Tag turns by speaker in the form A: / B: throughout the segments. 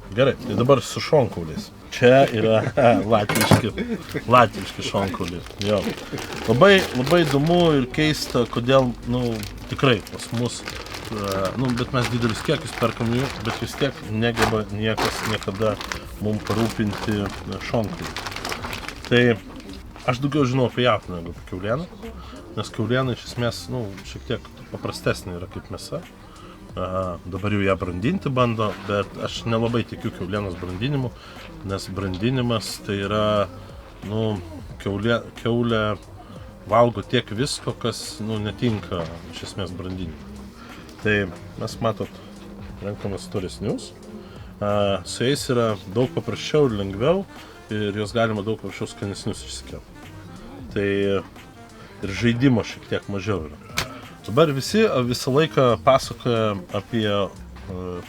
A: Gerai, tai dabar su šonkauliais. Čia yra latviški šonkauliai. Jo. Labai įdomu ir keista, kodėl, tikrai pas mus, bet mes didelius kiekius perkam jų, bet vis tiek negeba niekas niekada mums parūpinti šonkaulių. Tai aš daugiau žinau apie jautieną negu apie kiaulieną, nes kiauliena iš esmės, šiek tiek paprastesnė yra kaip mėsa. Dabar jau ją brandinti bando, bet aš nelabai tikiu kiaulienos brandinimu, nes brandinimas tai yra, kiaulė valgo tiek visko, kas, netinka iš esmės brandinimui. Tai mes matot, renkamės storesnius, su jais yra daug paprasčiau ir lengviau ir juos galima daug paprasčiau skanesnius išsikepti. Tai ir žaidimo šiek tiek mažiau yra. Dabar visą laiką pasakoja apie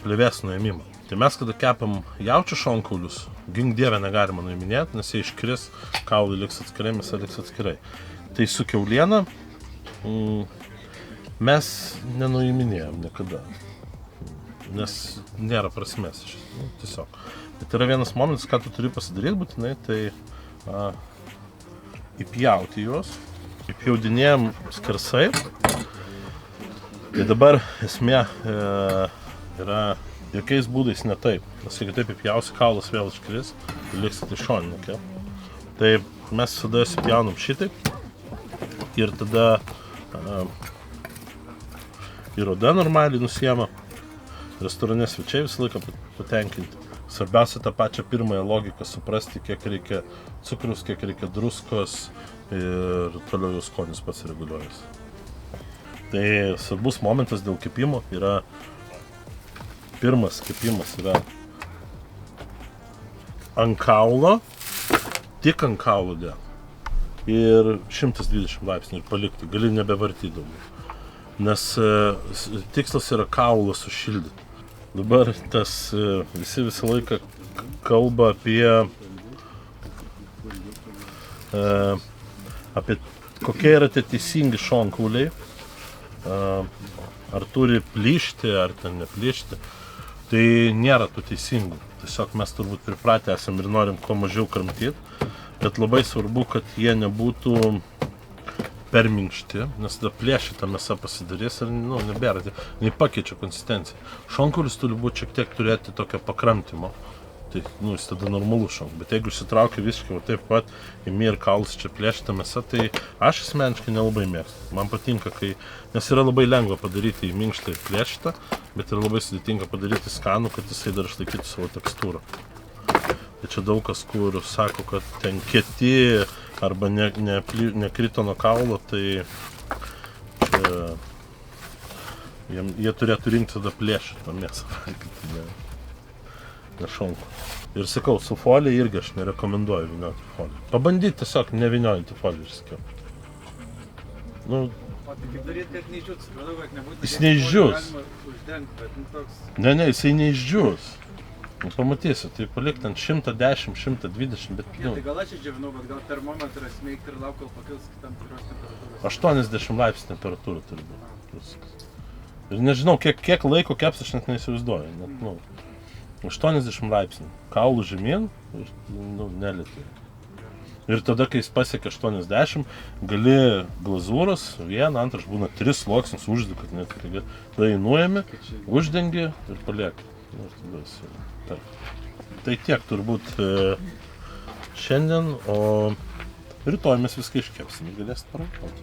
A: plėvės nuėmimą. Tai mes, kada kepam jaučių šonkaulius, gink dieve negalima nuiminėti, nes jie iškris, kaulai liks atskirai, mėsa liks atskirai. Tai su kiauliena mes nenuiminėjom niekada, nes nėra prasmės. Tiesiog. Bet yra vienas momentas, ką tu turi pasidaryti būtinai, tai įpjauti juos, įpjaudinėjom skersai. Tai dabar esmė yra jokiais būdais ne taip, nes jeigu taip įpjausi, kaulas vėl iškris ir liksit iš šoninio. Tai mes visada įpjaunam šitaip ir tada ir oda normaliai nusiema. Restorane svečiai visą laiką patenkinti. Svarbiausia tą pačią pirmąją logiką suprasti, kiek reikia cukrus, kiek reikia druskos ir toliau jau skonis pats reguliuojas. Tai svarbus momentas dėl kepimo yra, pirmas kepimas yra ant kaulo, tik ant kaulo dėti. Ir 120 laipsnių ir palikti, gali nebevartyti daugiau. Nes tikslas yra kaulą sušildyti. Dabar visi visą laiką kalba apie kokie yra tie teisingi šonkauliai. Ar turi plyšti, ar ten neplyšti. Tai nėra tų teisingų. Tiesiog mes turbūt pripratę esam ir norim kuo mažiau kramtyti. Bet labai svarbu, kad jie nebūtų per minkšti, nes tada plėšita mėsa pasidarys ir nebėra. Nei pakeičia konsistenciją. Šonkaulis turi būti šiek tiek turėti tokio pakramtimo. Tai jis tada normalus šonk. Bet jeigu išsitraukia visiškai taip pat, imi ir kaulas čia plėšita mėsa, tai aš asmeniškai nelabai mėgstu. Man patinka, nes yra labai lengva padaryti į minkštą ir plėšitą, bet yra labai sudėtinga padaryti skanų, kad jisai dar išlaikytų savo tekstūrą. Tai čia daug kas, kur sako, kad ten kieti arba nekrito nuo kaulo, tai jie turėtų rinkti tada plėšitą mėsą. Nešonku. Ir sakau, su folija irgi aš nerekomenduoju vynioti foliją. Pabandyti tiesiog nevyniojantį foliją išsikepti.
B: O tai kaip daryti, kad neišdžiūs? Supratau, kad nebūtų...
A: Jis neišdžiūs.
B: Uždengti, bet toks...
A: Ne, jisai neišdžiūs. Pamatysiu, tai palikti ant 110, 120, bet...
B: Tai gal aš išdžiavinau, bet gal termometrą smeigti ir lauk, kol pakils tam tikros temperatūros.
A: 80 laipsnių temperatūra turi būti. Ir nežinau, kiek laiko keps, aš net neįsivaizduoju. 80 laipsnių. Kaulų žemyn ir nelėti. Ir tada, kai jis pasiekia 80, gali glazūros, vieną, antrą, būna 3 sluoksnius uždėti, kad net tada nuėmi, uždengi ir palieki. Tai tiek turbūt šiandien, o rytoj mes viską iškepsim ir galėsit paragauti.